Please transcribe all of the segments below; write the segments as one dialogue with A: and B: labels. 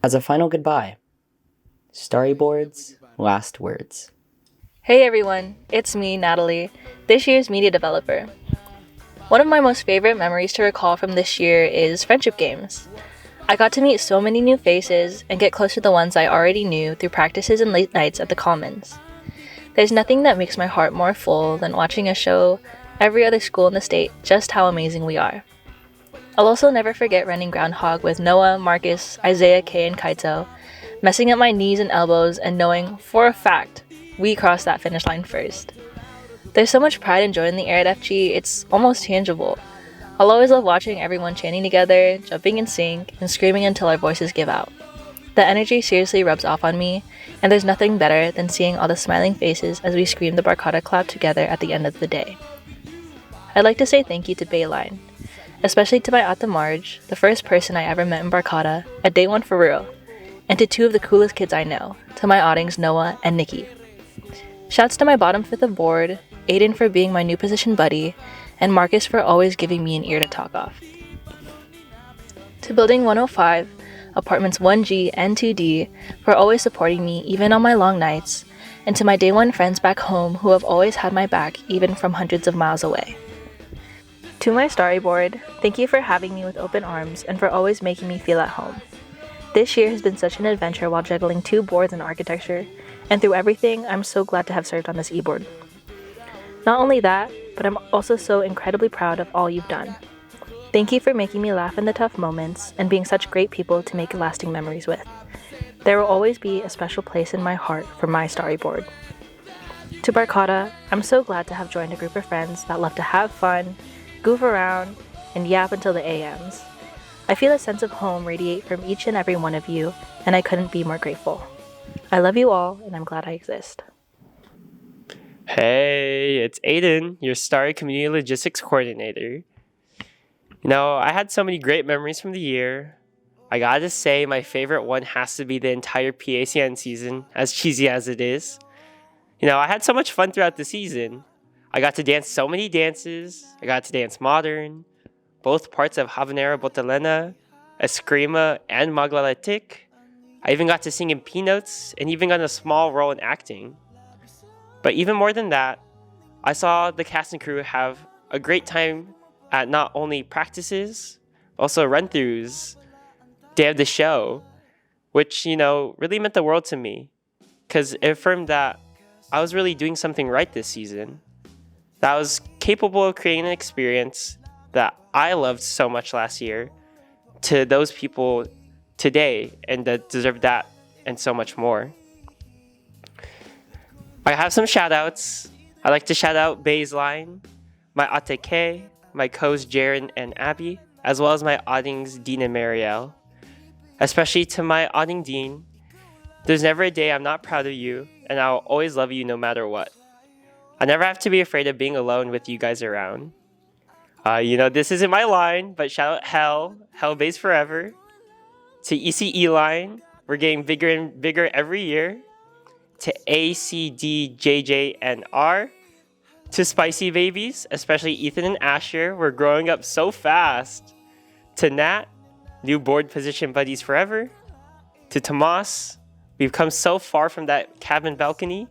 A: As a final goodbye, Starr-E boards, last words.
B: Hey everyone, it's me, Natalie, this year's media developer. One of my most favorite memories to recall from this year is friendship games. I got to meet so many new faces and get close to the ones I already knew through practices and late nights at the Commons. There's nothing that makes my heart more full than watching a show every other school in the state just how amazing we are. I'll also never forget running groundhog with Noah, Markus, Isaiah, Kay, and Kaito, messing up my knees and elbows and knowing for a fact we crossed that finish line first. There's so much pride and joy in the air at FG, it's almost tangible. I'll always love watching everyone chanting together, jumping in sync, and screaming until our voices give out. The energy seriously rubs off on me, and there's nothing better than seeing all the smiling faces as we scream the Barkada clap together at the end of the day. I'd like to say thank you to Bayline, especially to my Ate Marge, the first person I ever met in Barkada, at day one for real, and to two of the coolest kids I know, to my Ottings Noah and Nikki. Shouts to my bottom fifth of board, Aiden for being my new position buddy, and Markus for always giving me an ear to talk off. To Building 105, Apartments 1G and 2D for always supporting me even on my long nights, and to my day one friends back home who have always had my back even from hundreds of miles away. To my Starr-E board, thank you for having me with open arms and for always making me feel at home. This year has been such an adventure while juggling 2 boards in architecture, and through everything, I'm so glad to have served on this e-board. Not only that, but I'm also so incredibly proud of all you've done. Thank you for making me laugh in the tough moments and being such great people to make lasting memories with. There will always be a special place in my heart for my Starr-E board. To Barkada, I'm so glad to have joined a group of friends that love to have fun, goof around, and yap until the AMs. I feel a sense of home radiate from each and every one of you, and I couldn't be more grateful. I love you all, and I'm glad I exist.
C: Hey, it's Aiden, your Starr-E Community Logistics Coordinator. I had so many great memories from the year. I gotta say, my favorite one has to be the entire PACN season, as cheesy as it is. I had so much fun throughout the season. I got to dance so many dances. I got to dance modern, both parts of Habanera Botelena, Eskrima, and Maglalatik. I even got to sing in P-notes and even got a small role in acting. But even more than that, I saw the cast and crew have a great time at not only practices, but also run-throughs, day of the show, which, really meant the world to me. Because it affirmed that I was really doing something right this season. That I was capable of creating an experience that I loved so much last year to those people today and that deserve that and so much more. I have some shout outs. I'd like to shout out Baseline, my Ate, my co's Jaren and Abby, as well as my Oddings Dean and Marielle. Especially to my Odding Dean, there's never a day I'm not proud of you, and I'll always love you no matter what. I never have to be afraid of being alone with you guys around. This isn't my line, but shout out Hell Base Forever. To ECE line, we're getting bigger and bigger every year. To ACD, JJ, and R. To Spicy Babies, especially Ethan and Asher, we're growing up so fast. To Nat, new board position buddies forever. To Tomas, we've come so far from that cabin balcony.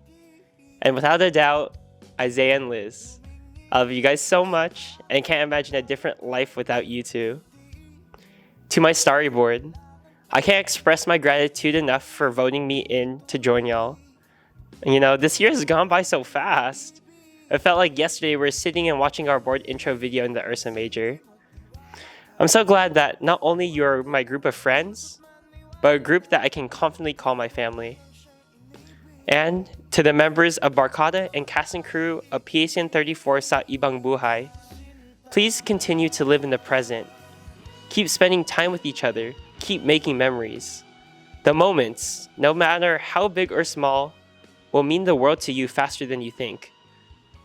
C: And without a doubt, Isaiah and Liz. I love you guys so much and can't imagine a different life without you two. To my Starr-E board, I can't express my gratitude enough for voting me in to join y'all. This year has gone by so fast. It felt like yesterday we were sitting and watching our board intro video in the Ursa Major. I'm so glad that not only you're my group of friends, but a group that I can confidently call my family. And to the members of Barkada and cast and crew of PACN 34 sa Ibang Buhay, please continue to live in the present. Keep spending time with each other. Keep making memories. The moments, no matter how big or small, will mean the world to you faster than you think.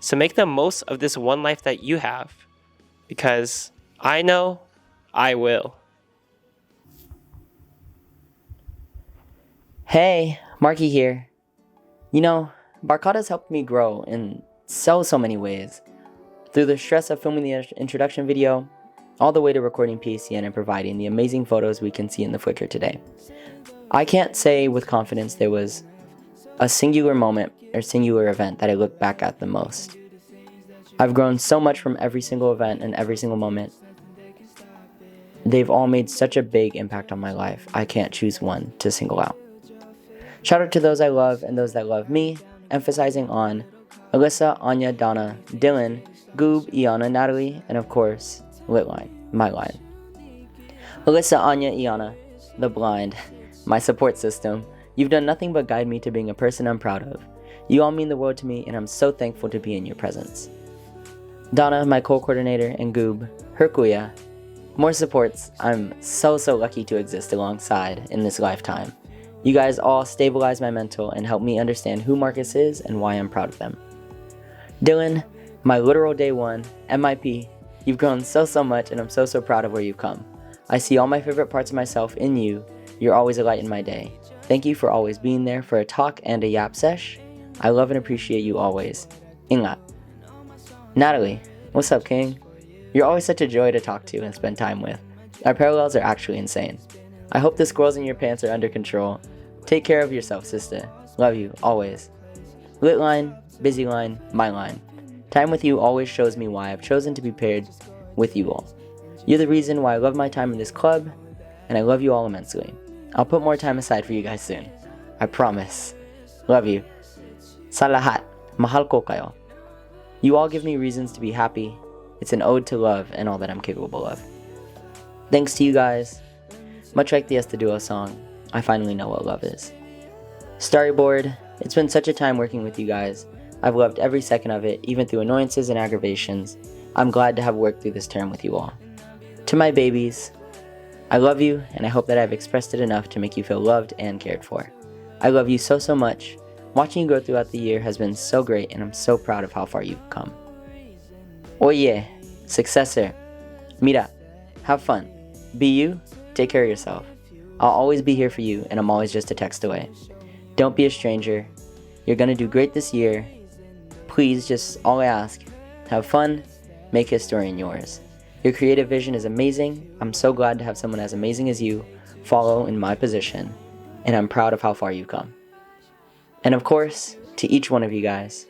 C: So make the most of this one life that you have, because I know I will.
A: Hey, Marky here. Barkada's helped me grow in so many ways. Through the stress of filming the introduction video, all the way to recording PACN and providing the amazing photos we can see in the Flickr today. I can't say with confidence there was a singular moment or singular event that I look back at the most. I've grown so much from every single event and every single moment. They've all made such a big impact on my life. I can't choose one to single out. Shout out to those I love and those that love me, emphasizing on Alyssa, Anya, Donna, Dylan, Goob, Iana, Natalie, and of course, Litline, my line. Alyssa, Anya, Iana, the blind, my support system. You've done nothing but guide me to being a person I'm proud of. You all mean the world to me, and I'm so thankful to be in your presence. Donna, my co-coordinator, and Goob, Herkuya, more supports I'm so lucky to exist alongside in this lifetime. You guys all stabilize my mental and help me understand who Markus is and why I'm proud of them. Dylan, my literal day one, MIP, you've grown so much and I'm so proud of where you've come. I see all my favorite parts of myself in you. You're always a light in my day. Thank you for always being there for a talk and a yap sesh. I love and appreciate you always. Ingat. Natalie, what's up, King? You're always such a joy to talk to and spend time with. Our parallels are actually insane. I hope the squirrels in your pants are under control. Take care of yourself, sister. Love you, always. Lit line, busy line, my line. Time with you always shows me why I've chosen to be paired with you all. You're the reason why I love my time in this club, and I love you all immensely. I'll put more time aside for you guys soon. I promise. Love you. Sa lahat, mahal ko kayo. You all give me reasons to be happy. It's an ode to love and all that I'm capable of. Thanks to you guys. Much like the Estaduo song, I finally know what love is. Starr-E board, it's been such a time working with you guys. I've loved every second of it, even through annoyances and aggravations. I'm glad to have worked through this term with you all. To my babies, I love you, and I hope that I've expressed it enough to make you feel loved and cared for. I love you so much. Watching you grow throughout the year has been so great, and I'm so proud of how far you've come. Oye, successor. Mira, have fun. Be you, take care of yourself. I'll always be here for you, and I'm always just a text away. Don't be a stranger. You're gonna do great this year. Please, just all I ask, have fun, make history in yours. Your creative vision is amazing. I'm so glad to have someone as amazing as you follow in my position, and I'm proud of how far you've come. And of course, to each one of you guys,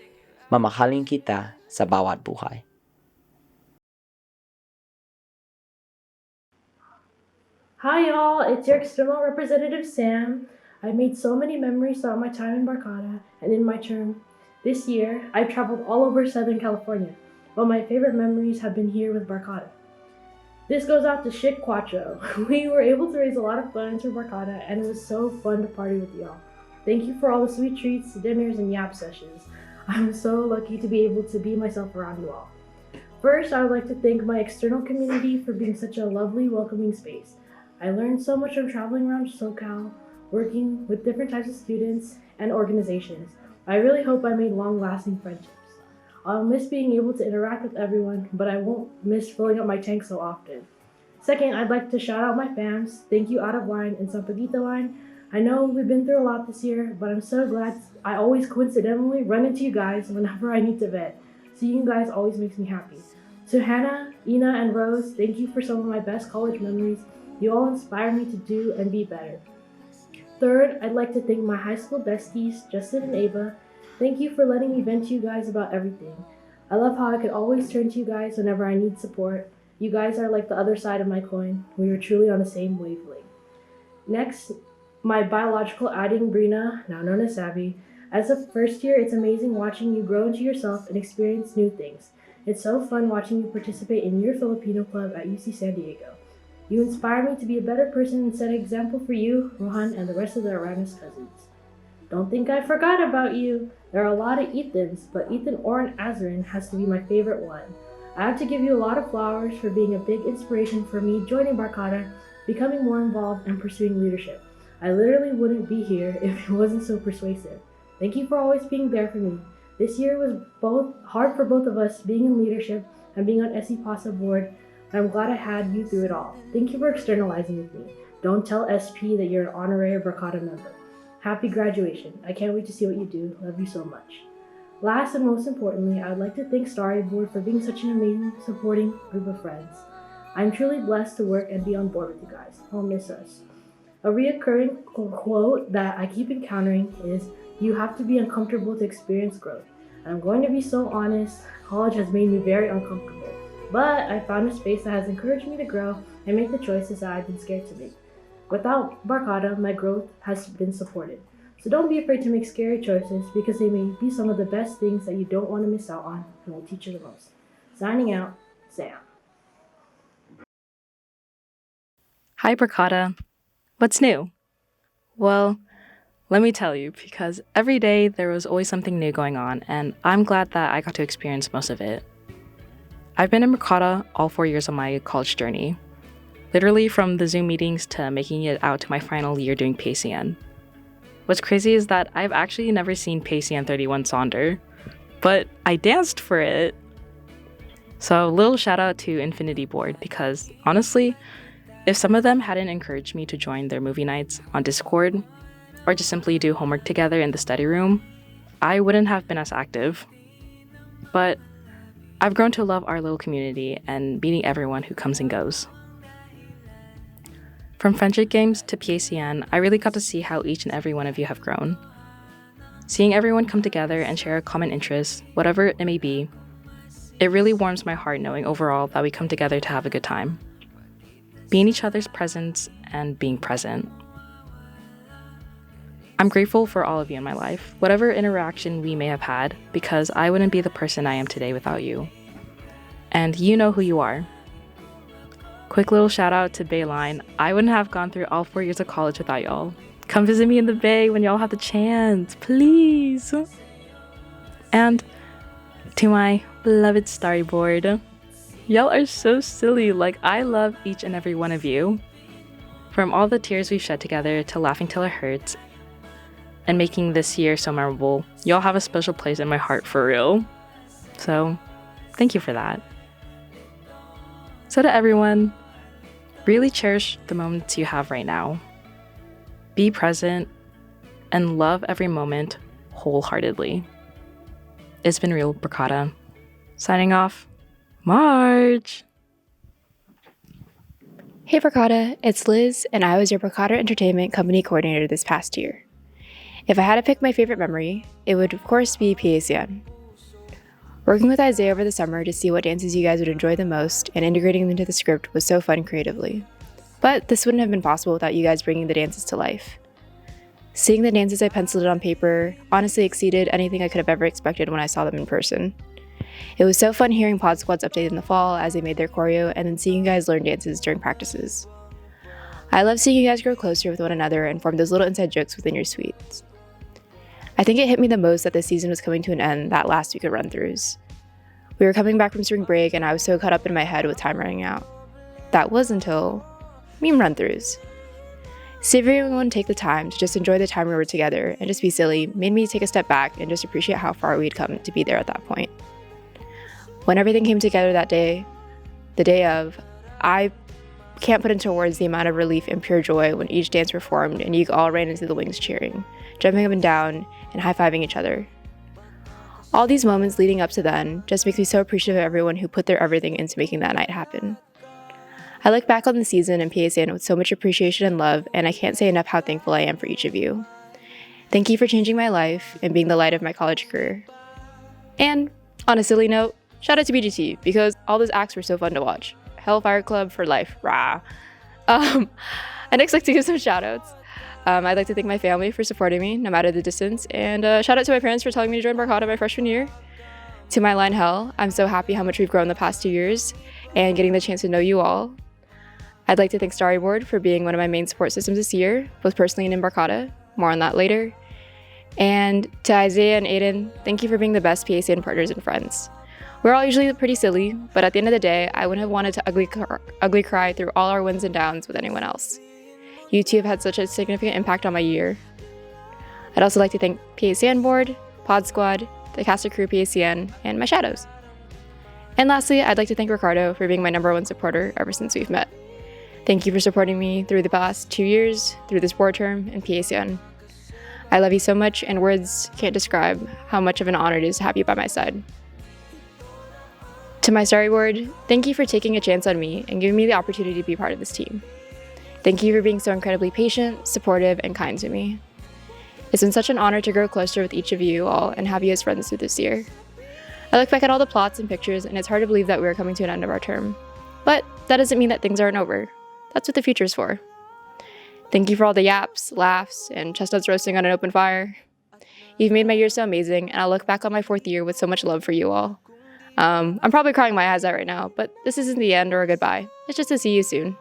A: mamahalin kita sa bawat buhay.
D: Hi y'all, it's your external representative Sam. I've made so many memories throughout my time in Barkada and in my term. This year, I've traveled all over Southern California, but my favorite memories have been here with Barkada. This goes out to Chic Quattro. We were able to raise a lot of funds for Barkada, and it was so fun to party with y'all. Thank you for all the sweet treats, dinners, and yap sessions. I'm so lucky to be able to be myself around you all. First, I would like to thank my external community for being such a lovely, welcoming space. I learned so much from traveling around SoCal, working with different types of students and organizations. I really hope I made long-lasting friendships. I'll miss being able to interact with everyone, but I won't miss filling up my tank so often. Second, I'd like to shout out my fams. Thank you Out of Line and Sampaguita Line. I know we've been through a lot this year, but I'm so glad I always coincidentally run into you guys whenever I need to vent. Seeing you guys always makes me happy. To Hannah, Ina, and Rose, thank you for some of my best college memories. You all inspire me to do and be better. Third, I'd like to thank my high school besties, Justin and Ava. Thank you for letting me vent to you guys about everything. I love how I could always turn to you guys whenever I need support. You guys are like the other side of my coin. We are truly on the same wavelength. Next, my biological adding Brina, now known as Savvy. As a first year, it's amazing watching you grow into yourself and experience new things. It's so fun watching you participate in your Filipino club at UC San Diego. You inspire me to be a better person and set an example for you, Rohan, and the rest of the Aramis cousins. Don't think I forgot about you. There are a lot of Ethans, but Ethan Oren Azrin has to be my favorite one. I have to give you a lot of flowers for being a big inspiration for me joining Barkada, becoming more involved, and pursuing leadership. I literally wouldn't be here if it wasn't so persuasive. Thank you for always being there for me. This year was hard for both of us, being in leadership and being on SE PASA board, but I'm glad I had you through it all. Thank you for externalizing with me. Don't tell SP that you're an honorary Barkada member. Happy graduation. I can't wait to see what you do. Love you so much. Last and most importantly, I would like to thank Starr-E board for being such an amazing, supporting group of friends. I'm truly blessed to work and be on board with you guys. I'll miss us. A reoccurring quote that I keep encountering is, "You have to be uncomfortable to experience growth." And I'm going to be so honest, college has made me very uncomfortable. But I found a space that has encouraged me to grow and make the choices that I've been scared to make. Without Barkada, my growth has been supported. So don't be afraid to make scary choices, because they may be some of the best things that you don't want to miss out on and will teach you the most. Signing out, Sam.
E: Hi, Barkada. What's new? Well, let me tell you, because every day there was always something new going on, and I'm glad that I got to experience most of it. I've been in Barkada all 4 years of my college journey, literally from the Zoom meetings to making it out to my final year doing PACN. What's crazy is that I've actually never seen PACN 31 Sonder, but I danced for it. So little shout out to Infinity Board, because honestly, if some of them hadn't encouraged me to join their movie nights on Discord, or just simply do homework together in the study room, I wouldn't have been as active. But I've grown to love our little community and meeting everyone who comes and goes. From friendship games to PACN, I really got to see how each and every one of you have grown. Seeing everyone come together and share a common interest, whatever it may be, it really warms my heart knowing overall that we come together to have a good time. Be in each other's presence and being present. I'm grateful for all of you in my life, whatever interaction we may have had, because I wouldn't be the person I am today without you. And you know who you are. Quick little shout out to Bayline. I wouldn't have gone through all 4 years of college without y'all. Come visit me in the Bay when y'all have the chance, please. And to my beloved Starr-E board, y'all are so silly. Like, I love each and every one of you. From all the tears we've shed together to laughing till it hurts and making this year so memorable, y'all have a special place in my heart for real. So, thank you for that. So to everyone, really cherish the moments you have right now. Be present and love every moment wholeheartedly. It's been real, Barkada. Signing off, March!
F: Hey Barkada, it's Liz, and I was your Barkada Entertainment Company Coordinator this past year. If I had to pick my favorite memory, it would of course be PACN. Working with Isaiah over the summer to see what dances you guys would enjoy the most and integrating them into the script was so fun creatively. But this wouldn't have been possible without you guys bringing the dances to life. Seeing the dances I penciled on paper honestly exceeded anything I could have ever expected when I saw them in person. It was so fun hearing Pod Squad's update in the fall as they made their choreo, and then seeing you guys learn dances during practices. I love seeing you guys grow closer with one another and form those little inside jokes within your suites. I think it hit me the most that the season was coming to an end that last week of run-throughs. We were coming back from spring break and I was so caught up in my head with time running out. That was until meme run-throughs. Seeing everyone take the time to just enjoy the time we were together and just be silly made me take a step back and just appreciate how far we'd come to be there at that point. When everything came together that day, the day of, I can't put into words the amount of relief and pure joy when each dance performed and you all ran into the wings cheering, jumping up and down, and high-fiving each other. All these moments leading up to then just makes me so appreciative of everyone who put their everything into making that night happen. I look back on the season and PACN with so much appreciation and love, and I can't say enough how thankful I am for each of you. Thank you for changing my life and being the light of my college career. And, on a silly note, shout out to BGT, because all those acts were so fun to watch. Hellfire Club for life, rah. I'd next like to give some shout outs. I'd like to thank my family for supporting me, no matter the distance, and shout out to my parents for telling me to join Barkada my freshman year. To my line hell, I'm so happy how much we've grown the past 2 years, and getting the chance to know you all. I'd like to thank Starr-E Board for being one of my main support systems this year, both personally and in Barkada. More on that later. And to Isaiah and Aiden, thank you for being the best PACN partners and friends. We're all usually pretty silly, but at the end of the day, I wouldn't have wanted to ugly cry through all our wins and downs with anyone else. You two have had such a significant impact on my year. I'd also like to thank PACN Board, Pod Squad, the cast and crew PACN, and my shadows. And lastly, I'd like to thank Ricardo for being my #1 supporter ever since we've met. Thank you for supporting me through the past 2 years, through this board term, and PACN. I love you so much, and words can't describe how much of an honor it is to have you by my side. To my Starr-E Board, thank you for taking a chance on me and giving me the opportunity to be part of this team. Thank you for being so incredibly patient, supportive, and kind to me. It's been such an honor to grow closer with each of you all and have you as friends through this year. I look back at all the plots and pictures, and it's hard to believe that we are coming to an end of our term. But that doesn't mean that things aren't over. That's what the future's for. Thank you for all the yaps, laughs, and chestnuts roasting on an open fire. You've made my year so amazing, and I'll look back on my 4th year with so much love for you all. I'm probably crying my eyes out right now, but this isn't the end or a goodbye. It's just to see you soon.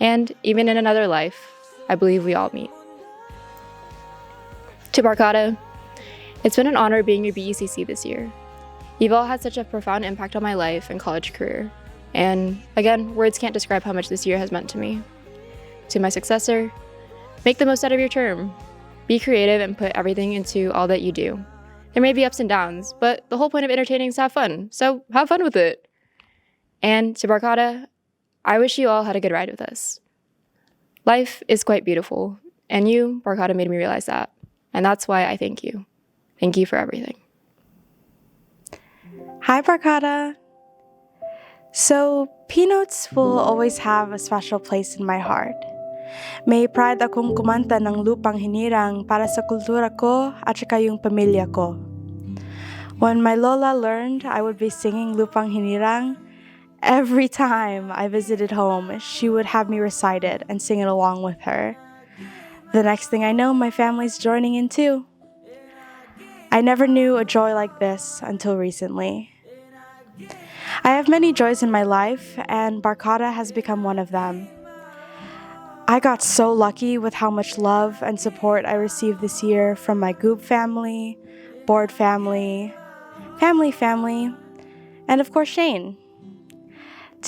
F: And even in another life, I believe we all meet. To Barkada, it's been an honor being your BECC this year. You've all had such a profound impact on my life and college career. And again, words can't describe how much this year has meant to me. To my successor, make the most out of your term. Be creative and put everything into all that you do. There may be ups and downs, but the whole point of entertaining is to have fun, so have fun with it. And to Barkada, I wish you all had a good ride with us. Life is quite beautiful, and you, Barkada, made me realize that. And that's why I thank you. Thank you for everything.
G: Hi, Barkada. So, Peanuts will always have a special place in my heart. May pride akong kumanta ng lupang hinirang para sa kultura ko at saka yung pamilya ko. When my lola learned I would be singing lupang hinirang, every time I visited home, she would have me recite it and sing it along with her. The next thing I know, my family's joining in too. I never knew a joy like this until recently. I have many joys in my life, and Barkada has become one of them. I got so lucky with how much love and support I received this year from my Goop family, board family, and of course Shane.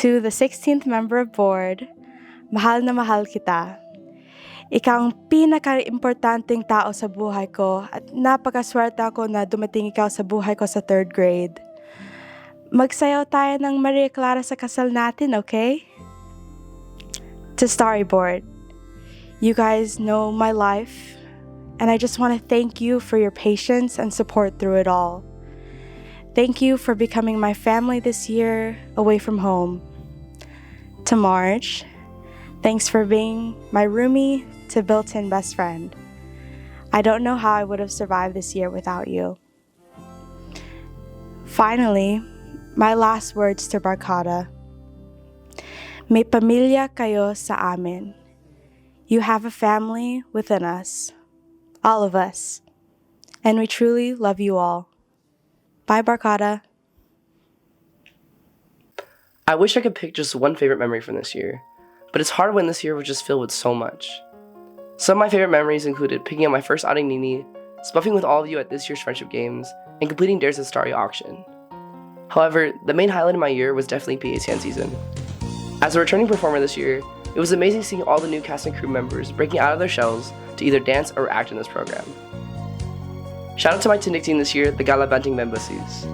G: To the 16th member of board, mahal na mahal kita. Ikaw ang pinaka-importanting tao sa buhay ko at napakaswerte ako na dumating ikaw sa buhay ko sa 3rd grade. Magsayaw tayo ng Maria Clara sa kasal natin, okay? To Starr-E board, you guys know my life, and I just want to thank you for your patience and support through it all. Thank you for becoming my family this year away from home. To Marge, thanks for being my roomie to built-in best friend. I don't know how I would have survived this year without you. Finally, my last words to Barkada. May pamilya kayo sa amin. You have a family within us. All of us. And we truly love you all. Bye, Barkada.
H: I wish I could pick just one favorite memory from this year, but it's hard when this year was just filled with so much. Some of my favorite memories included picking up my first outing Nini, spuffing with all of you at this year's friendship games, and completing dares at Starr-E auction. However, the main highlight of my year was definitely PACN season. As a returning performer this year, it was amazing seeing all the new cast and crew members breaking out of their shells to either dance or act in this program. Shout out to my Tindic team this year, the Galabanting Membuses.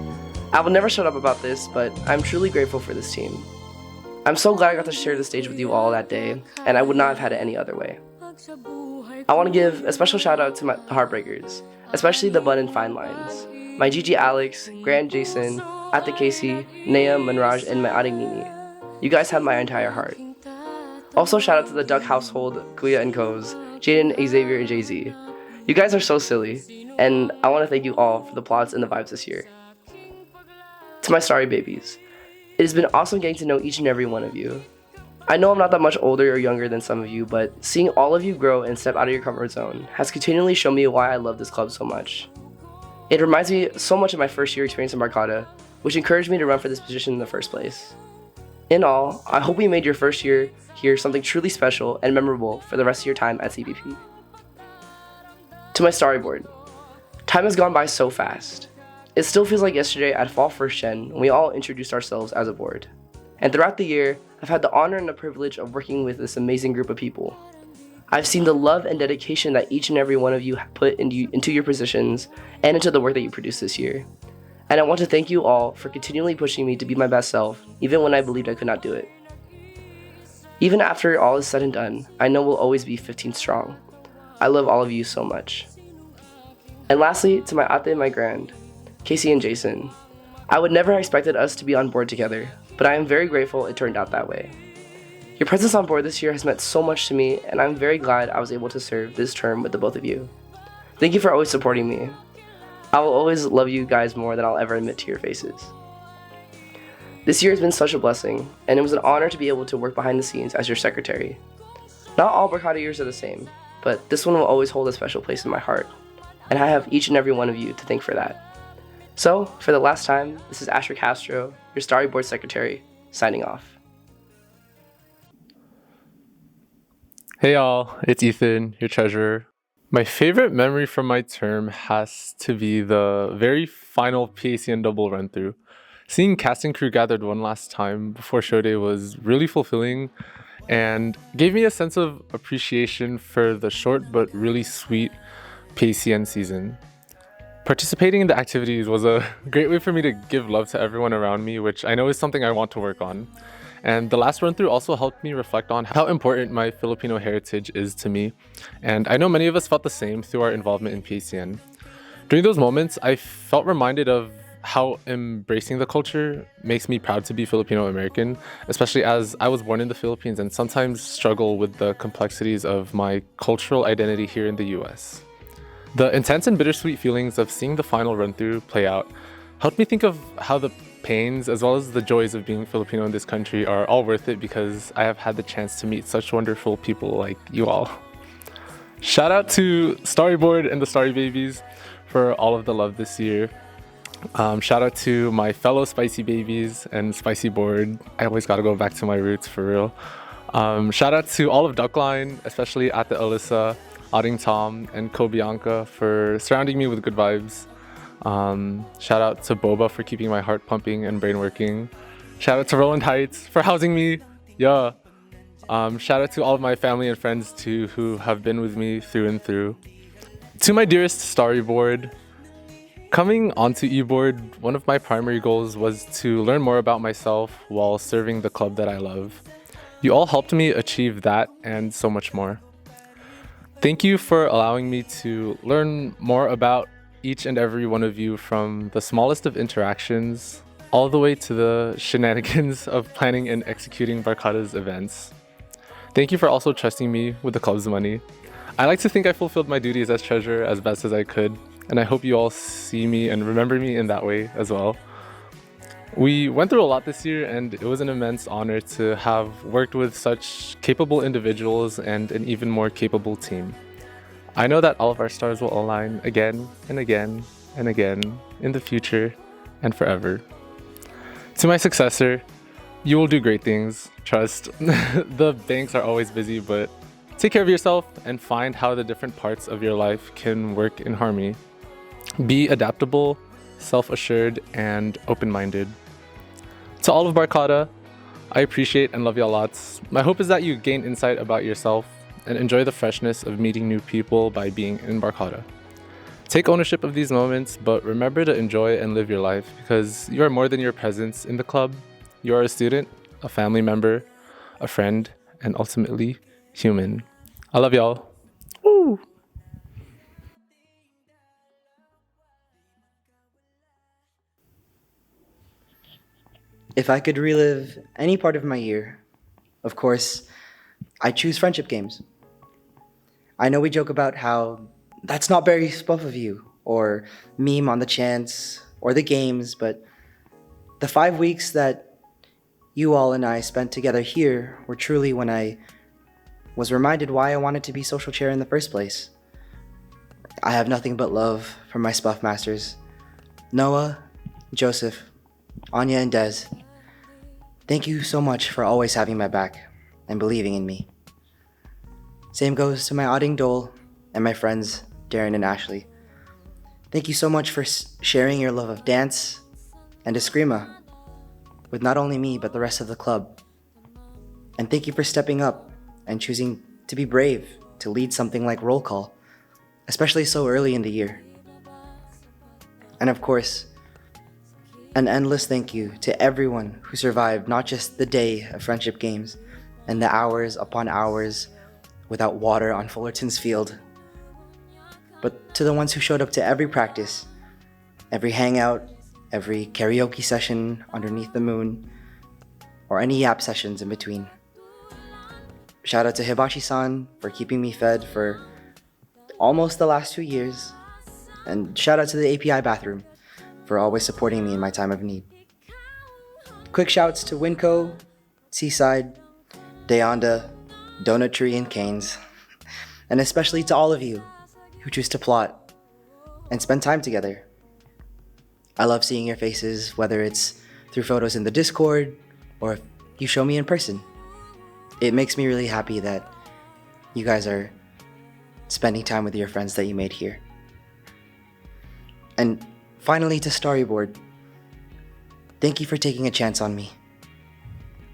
H: I will never shut up about this, but I'm truly grateful for this team. I'm so glad I got to share the stage with you all that day, and I would not have had it any other way. I want to give a special shout out to the Heartbreakers, especially the Bud and Fine Lines, my Gigi Alex, Grand Jason, Ate Casey, Nea, Manraj, and my Ating Nini. You guys have my entire heart. Also shout out to the Duck household, Kuya and Coves, Jaden, Xavier, and Jay-Z. You guys are so silly, and I want to thank you all for the plots and the vibes this year. To my Starry babies, it has been awesome getting to know each and every one of you. I know I'm not that much older or younger than some of you, but seeing all of you grow and step out of your comfort zone has continually shown me why I love this club so much. It reminds me so much of my first year experience in Barkada, which encouraged me to run for this position in the first place. In all, I hope we made your first year here something truly special and memorable for the rest of your time at CBP. To my Starry board, time has gone by so fast. It still feels like yesterday at Fall First Gen when we all introduced ourselves as a board. And throughout the year, I've had the honor and the privilege of working with this amazing group of people. I've seen the love and dedication that each and every one of you have put into your positions and into the work that you produced this year. And I want to thank you all for continually pushing me to be my best self, even when I believed I could not do it. Even after all is said and done, I know we'll always be 15 strong. I love all of you so much. And lastly, to my ate and my grand, Casey and Jason. I would never have expected us to be on board together, but I am very grateful it turned out that way. Your presence on board this year has meant so much to me, and I'm very glad I was able to serve this term with the both of you. Thank you for always supporting me. I will always love you guys more than I'll ever admit to your faces. This year has been such a blessing, and it was an honor to be able to work behind the scenes as your secretary. Not all Barkada years are the same, but this one will always hold a special place in my heart, and I have each and every one of you to thank for that. So, for the last time, this is Asher Castro, your Starr-E board secretary, signing off.
I: Hey y'all, it's Ethan, your treasurer. My favorite memory from my term has to be the very final PACN double run through. Seeing cast and crew gathered one last time before show day was really fulfilling and gave me a sense of appreciation for the short but really sweet PACN season. Participating in the activities was a great way for me to give love to everyone around me, which I know is something I want to work on. And the last run through also helped me reflect on how important my Filipino heritage is to me. And I know many of us felt the same through our involvement in PACN. During those moments, I felt reminded of how embracing the culture makes me proud to be Filipino American, especially as I was born in the Philippines and sometimes struggle with the complexities of my cultural identity here in the US. The intense and bittersweet feelings of seeing the final run through play out helped me think of how the pains as well as the joys of being Filipino in this country are all worth it because I have had the chance to meet such wonderful people like you all. Shout out to Starr-E Board and the Starr-E Babies for all of the love this year. Shout out to my fellow Spicy Babies and Spicy Board. I always gotta go back to my roots for real. Shout out to all of Duckline, especially Ate Alyssa, Auding Tom, and Ko Bianca for surrounding me with good vibes. Shout out to Boba for keeping my heart pumping and brain working. Shout out to Roland Heights for housing me. Yeah. Shout out to all of my family and friends too who have been with me through and through. To my dearest Starr-E Board, coming onto eBoard, one of my primary goals was to learn more about myself while serving the club that I love. You all helped me achieve that and so much more. Thank you for allowing me to learn more about each and every one of you, from the smallest of interactions all the way to the shenanigans of planning and executing Barkada's events. Thank you for also trusting me with the club's money. I like to think I fulfilled my duties as treasurer as best as I could, and I hope you all see me and remember me in that way as well. We went through a lot this year, and it was an immense honor to have worked with such capable individuals and an even more capable team. I know that all of our stars will align again and again and again in the future and forever. To my successor, you will do great things, trust. The banks are always busy, but take care of yourself and find how the different parts of your life can work in harmony. Be adaptable, self-assured, and open-minded. To all of Barkada, I appreciate and love y'all lots. My hope is that you gain insight about yourself and enjoy the freshness of meeting new people by being in Barkada. Take ownership of these moments, but remember to enjoy and live your life because you are more than your presence in the club. You are a student, a family member, a friend, and ultimately, human. I love y'all. Woo!
J: If I could relive any part of my year, of course, I choose friendship games. I know we joke about how that's not very spuff of you, or meme on the chance, or the games, but the 5 weeks that you all and I spent together here were truly when I was reminded why I wanted to be social chair in the first place. I have nothing but love for my spuff masters, Noah, Joseph, Anya, and Des. Thank you so much for always having my back and believing in me. Same goes to my Auding Dole and my friends Darren and Ashley. Thank you so much for sharing your love of dance and Eskrima with not only me but the rest of the club. And thank you for stepping up and choosing to be brave to lead something like roll call, especially so early in the year. And of course, an endless thank you to everyone who survived not just the day of friendship games and the hours upon hours without water on Fullerton's field, but to the ones who showed up to every practice, every hangout, every karaoke session underneath the moon, or any yap sessions in between. Shout out to Hibachi-san for keeping me fed for almost the last 2 years. And shout out to the API bathroom for always supporting me in my time of need. Quick shouts to Winco, Seaside, Deonda, Donut Tree, and Canes. And especially to all of you who choose to plot and spend time together. I love seeing your faces, whether it's through photos in the Discord or if you show me in person. It makes me really happy that you guys are spending time with your friends that you made here. And finally to Starr-E board, thank you for taking a chance on me.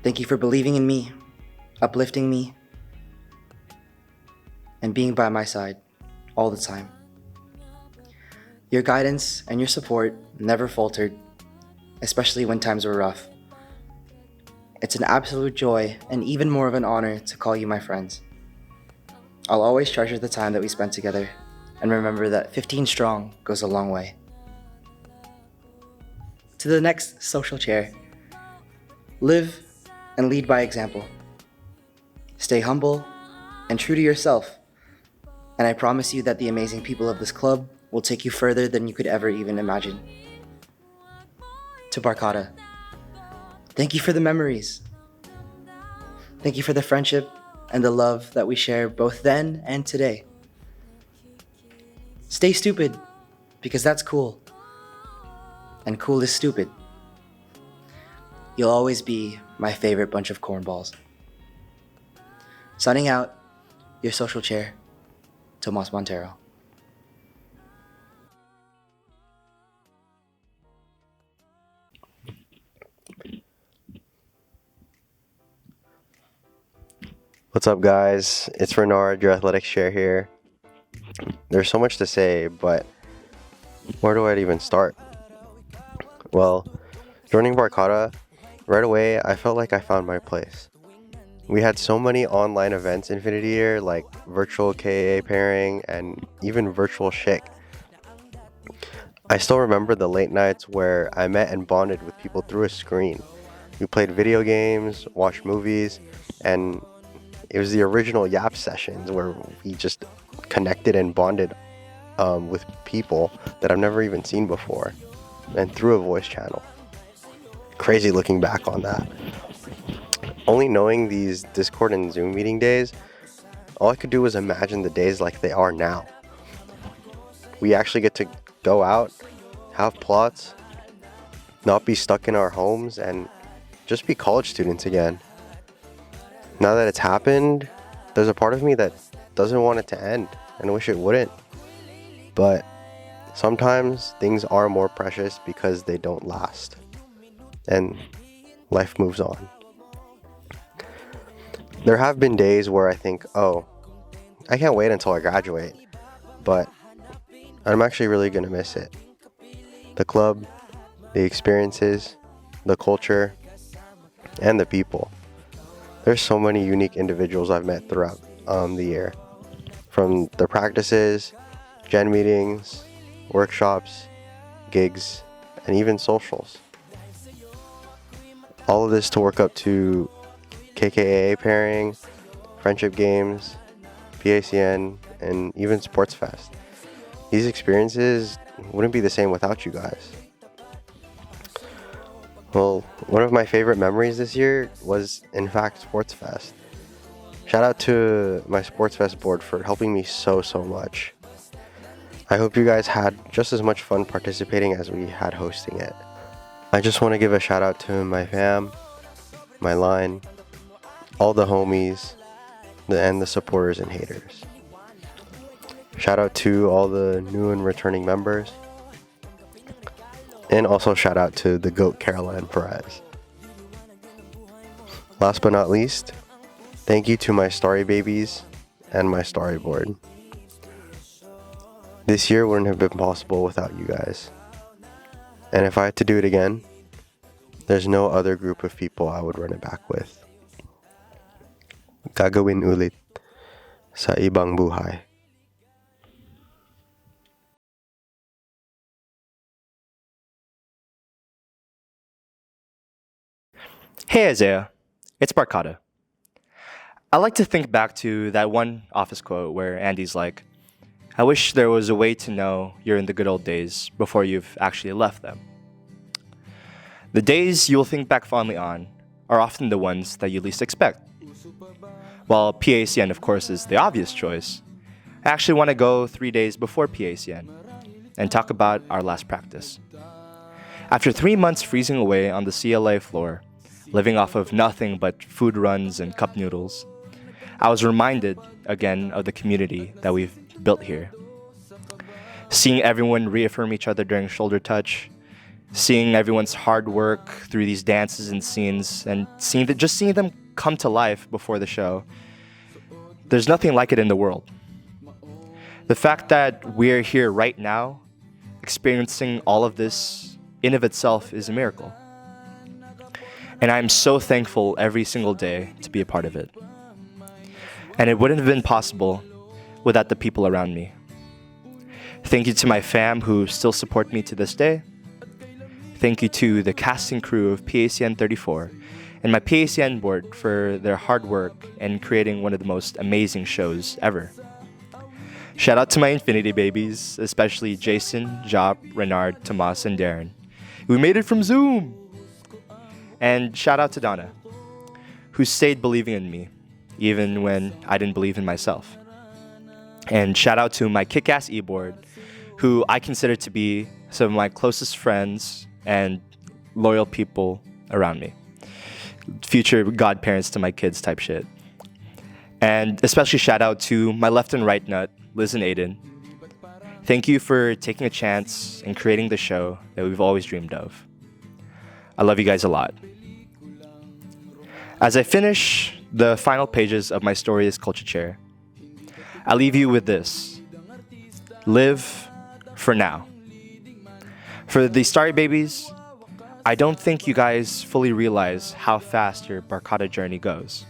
J: Thank you for believing in me, uplifting me, and being by my side all the time. Your guidance and your support never faltered, especially when times were rough. It's an absolute joy and even more of an honor to call you my friends. I'll always treasure the time that we spent together and remember that 15 strong goes a long way. To the next social chair, live and lead by example. Stay humble and true to yourself, and I promise you that the amazing people of this club will take you further than you could ever even imagine. To Barkada, thank you for the memories. Thank you for the friendship and the love that we share both then and today. Stay stupid, because that's cool. And cool is stupid. You'll always be my favorite bunch of cornballs. Signing out, your social chair, Tomas Montero.
K: What's up, guys? It's Renard, your athletics chair here. There's so much to say, but where do I even start? Well, joining Barkada, right away I felt like I found my place. We had so many online events Infinity Year, like virtual KA pairing and even virtual shik. I still remember the late nights where I met and bonded with people through a screen. We played video games, watched movies, and it was the original Yap sessions where we just connected and bonded with people that I've never even seen before, and through a voice channel. Crazy looking back on that. Only knowing these Discord and Zoom meeting days, all I could do was imagine the days like they are now. We actually get to go out, have plots, not be stuck in our homes, and just be college students again. Now that it's happened, there's a part of me that doesn't want it to end and wish it wouldn't. But sometimes things are more precious because they don't last. And life moves on. There have been days where I think, oh, I can't wait until I graduate. But I'm actually really going to miss it. The club, the experiences, the culture, and the people. There's so many unique individuals I've met throughout the year. From the practices, gen meetings, workshops, gigs, and even socials. All of this to work up to KKAA pairing, friendship games, PACN, and even Sports Fest. These experiences wouldn't be the same without you guys. Well, one of my favorite memories this year was, in fact, Sports Fest. Shout out to my Sports Fest board for helping me so much. I hope you guys had just as much fun participating as we had hosting it. I just want to give a shout out to my fam, my line, all the homies, and the supporters and haters. Shout out to all the new and returning members. And also shout out to the GOAT Caroline Perez. Last but not least, thank you to my Starr-E babies and my Starr-E board. This year wouldn't have been possible without you guys. And if I had to do it again, there's no other group of people I would run it back with. Gagawin ulit sa ibang buhay.
L: Hey Isaiah, it's Barkada. I like to think back to that one office quote where Andy's like, I wish there was a way to know you're in the good old days before you've actually left them. The days you'll think back fondly on are often the ones that you least expect. While PACN, of course, is the obvious choice, I actually want to go 3 days before PACN and talk about our last practice. After 3 months freezing away on the CLA floor, living off of nothing but food runs and cup noodles, I was reminded again of the community that we've built here. Seeing everyone reaffirm each other during shoulder touch, seeing everyone's hard work through these dances and scenes, and seeing them come to life before the show. There's nothing like it in the world. The fact that we're here right now, experiencing all of this in of itself is a miracle. And I'm so thankful every single day to be a part of it. And it wouldn't have been possible without the people around me. Thank you to my fam who still support me to this day. Thank you to the casting crew of PACN 34 and my PACN board for their hard work in creating one of the most amazing shows ever. Shout out to my Infinity babies, especially Jason, Jop, Renard, Tomas, and Darren. We made it from Zoom! And shout out to Donna, who stayed believing in me, even when I didn't believe in myself. And shout out to my kick-ass e-board, who I consider to be some of my closest friends and loyal people around me. Future godparents to my kids type shit. And especially shout out to my left and right nut, Liz and Aiden. Thank you for taking a chance and creating the show that we've always dreamed of. I love you guys a lot. As I finish the final pages of my story as Culture Chair, I leave you with this. Live for now. For the Starr-E babies, I don't think you guys fully realize how fast your Barkada journey goes.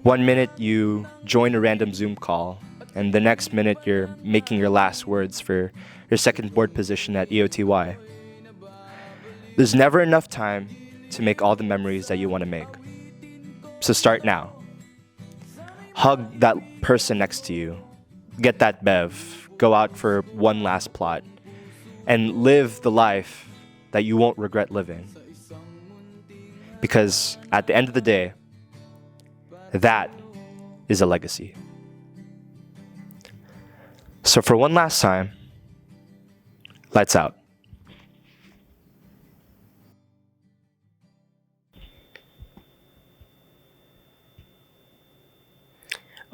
L: 1 minute you join a random Zoom call, and the next minute you're making your last words for your second board position at EOTY. There's never enough time to make all the memories that you want to make. So start now. Hug that person next to you. Get that bev. Go out for one last plot. And live the life that you won't regret living. Because at the end of the day, that is a legacy. So for one last time, lights out.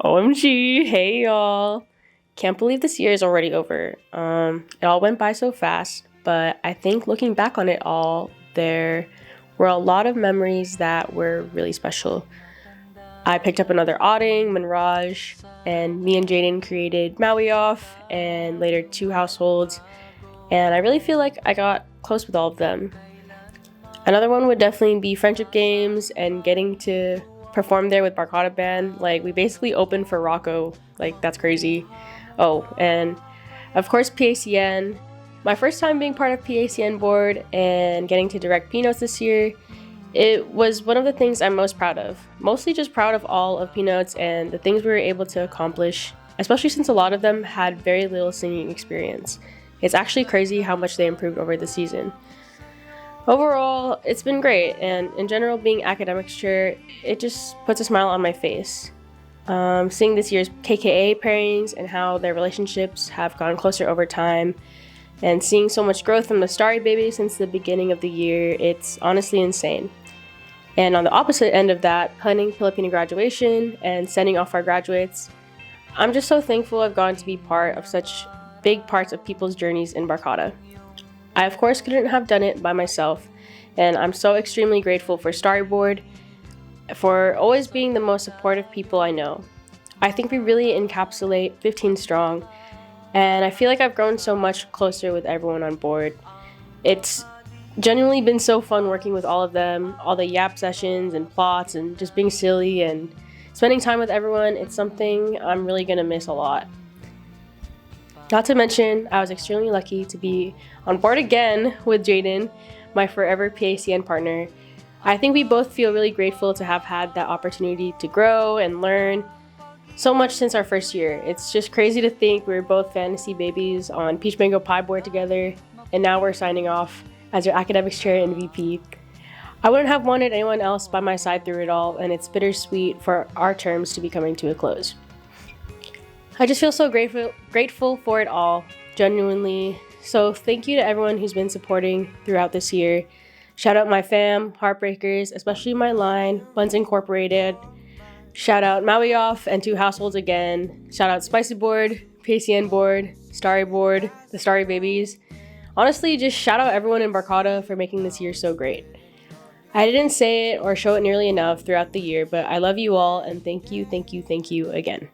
M: OMG, hey y'all. Can't believe this year is already over. It all went by so fast, but I think looking back on it all, there were a lot of memories that were really special. I picked up another outing, Manraj, and me and Jaden created Maui Off and later 2 households, and I really feel like I got close with all of them. Another one would definitely be friendship games and getting to perform there with Barkada band. Like, we basically opened for Rocco. Like, that's crazy. Oh, and of course PACN. My first time being part of PACN board and getting to direct P-Notes this year, it was one of the things I'm most proud of. Mostly just proud of all of P-Notes and the things we were able to accomplish, especially since a lot of them had very little singing experience. It's actually crazy how much they improved over the season. Overall, it's been great, and in general, being academics chair, it just puts a smile on my face. Seeing this year's KKA pairings and how their relationships have gone closer over time, and seeing so much growth from the Starr-E baby since the beginning of the year, it's honestly insane. And on the opposite end of that, planning Filipino graduation and sending off our graduates, I'm just so thankful I've gotten to be part of such big parts of people's journeys in Barkada. I of course couldn't have done it by myself, and I'm so extremely grateful for Starr-E board for always being the most supportive people I know. I think we really encapsulate 15 strong, and I feel like I've grown so much closer with everyone on board. It's genuinely been so fun working with all of them, all the yap sessions and plots and just being silly and spending time with everyone. It's something I'm really gonna miss a lot. Not to mention, I was extremely lucky to be on board again with Jaden, my forever PACN partner. I think we both feel really grateful to have had that opportunity to grow and learn so much since our first year. It's just crazy to think we were both fantasy babies on Peach Mango Pie Board together, and now we're signing off as your academics chair and VP. I wouldn't have wanted anyone else by my side through it all, and it's bittersweet for our terms to be coming to a close. I just feel so grateful for it all, genuinely. So thank you to everyone who's been supporting throughout this year. Shout out my fam, Heartbreakers, especially my line, Buns Incorporated. Shout out Maui Off and 2 Households again. Shout out Spicy Board, PCN Board, Starr-E Board, the Starr-E Babies. Honestly, just shout out everyone in Barkada for making this year so great. I didn't say it or show it nearly enough throughout the year, but I love you all and thank you again.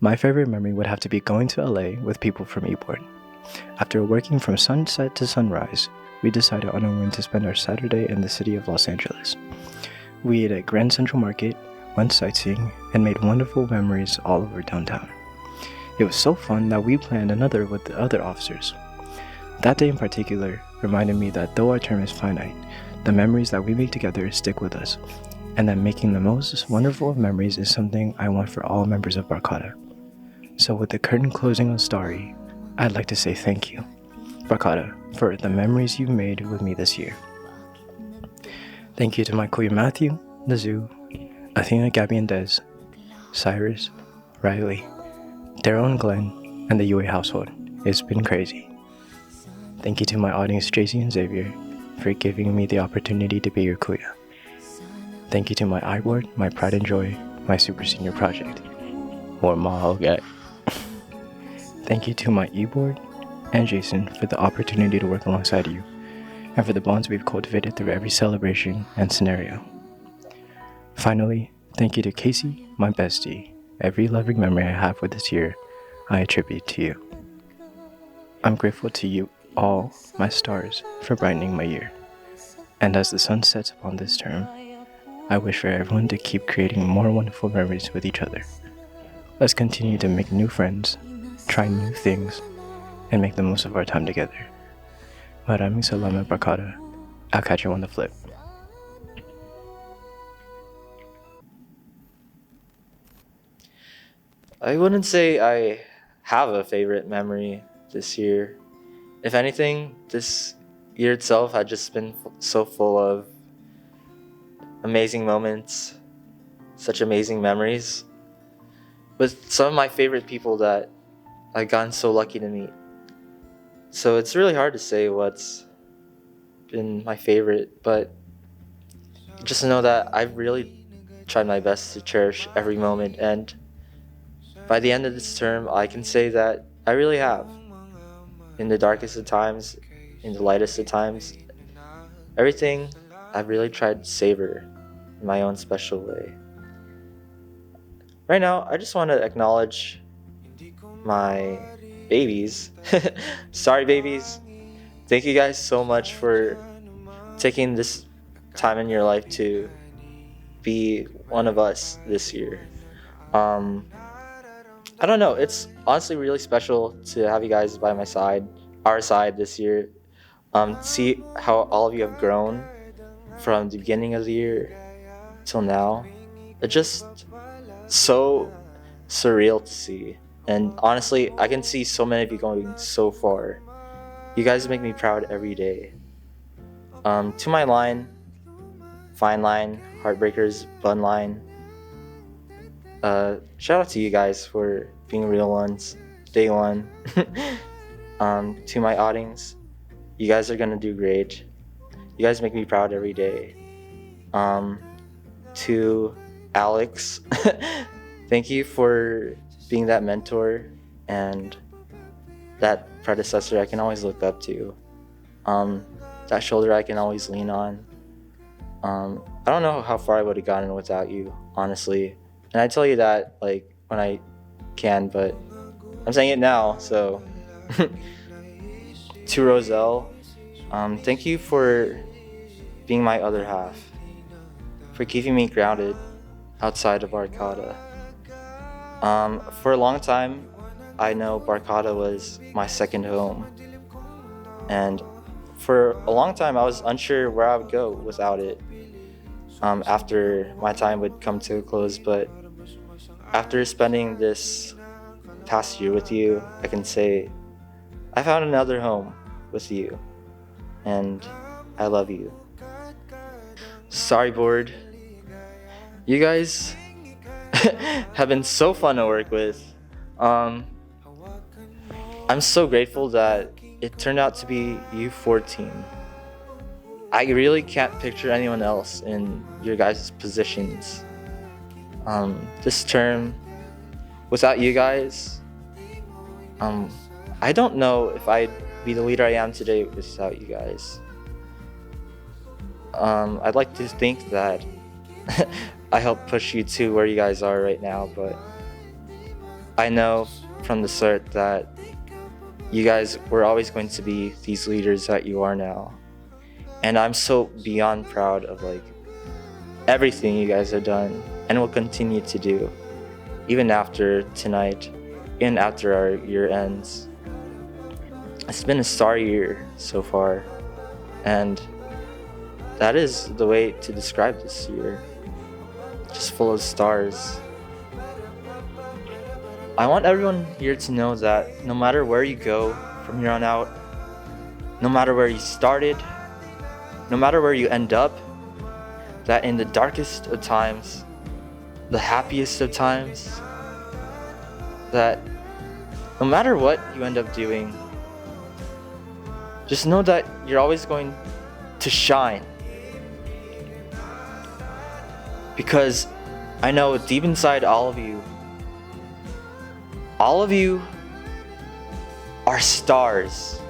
L: My favorite memory would have to be going to LA with people from eBoard. After working from sunset to sunrise, we decided on a whim to spend our Saturday in the city of Los Angeles. We ate at Grand Central Market, went sightseeing, and made wonderful memories all over downtown. It was so fun that we planned another with the other officers. That day in particular reminded me that though our term is finite, the memories that we make together stick with us, and that making the most wonderful of memories is something I want for all members of Barkada. So with the curtain closing on Starr-E, I'd like to say thank you, Barkada, for the memories you've made with me this year. Thank you to my Kuya Matthew, the Zoo, Athena, Gabby, and Des, Cyrus, Riley, Daryl and Glenn, and the UA household. It's been crazy. Thank you to my audience, JC and Xavier, for giving me the opportunity to be your Kuya. Thank you to my iBoard, my pride and joy, my super senior project, or Mahoga. Thank you to my eBoard and Jason for the opportunity to work alongside you, and for the bonds we've cultivated through every celebration and scenario. Finally, thank you to Casey, my bestie. Every loving memory I have with this year, I attribute to you. I'm grateful to you all, my stars, for brightening my year. And as the sun sets upon this term, I wish for everyone to keep creating more wonderful memories with each other. Let's continue to make new friends, try new things, and make the most of our time together. Maraming salamat, Barkada. I'll catch you on the flip.
N: I wouldn't say I have a favorite memory this year. If anything, this year itself had just been so full of amazing moments, such amazing memories, with some of my favorite people that I've gotten so lucky to meet. So it's really hard to say what's been my favorite, but just to know that I've really tried my best to cherish every moment, and by the end of this term, I can say that I really have. In the darkest of times, in the lightest of times, everything I've really tried to savor in my own special way. Right now, I just want to acknowledge my babies. Sorry, babies. Thank you guys so much for taking this time in your life to be one of us this year. I don't know, it's honestly really special to have you guys by my side, our side this year. See how all of you have grown from the beginning of the year till now. It's just so surreal to see. And honestly, I can see so many of you going so far. You guys make me proud every day. To my line, Fine Line, Heartbreakers, Bun Line, shout out to you guys for being real ones, day one. To my audience, you guys are gonna do great. You guys make me proud every day. To Alex, thank you for being that mentor and that predecessor I can always look up to. That shoulder I can always lean on. I don't know how far I would have gotten without you, honestly. And I tell you that like when I can, but I'm saying it now, so. To Roselle, thank you for being my other half, for keeping me grounded outside of Barkada. For a long time, I know Barkada was my second home, and for a long time, I was unsure where I would go without it after my time would come to a close. But after spending this past year with you, I can say I found another home with you, and I love you. Sorry, board. You guys have been so fun to work with. I'm so grateful that it turned out to be you 14. I really can't picture anyone else in your guys' positions. This term, without you guys, I don't know if I'd be the leader I am today without you guys. I'd like to think that I helped push you to where you guys are right now, but I know from the start that you guys were always going to be these leaders that you are now. And I'm so beyond proud of everything you guys have done and will continue to do, even after tonight and after our year ends. It's been a star year so far, and that is the way to describe this year. Just full of stars. I want everyone here to know that no matter where you go from here on out, no matter where you started, no matter where you end up, that in the darkest of times, the happiest of times, that no matter what you end up doing, just know that you're always going to shine. Because I know deep inside all of you are stars.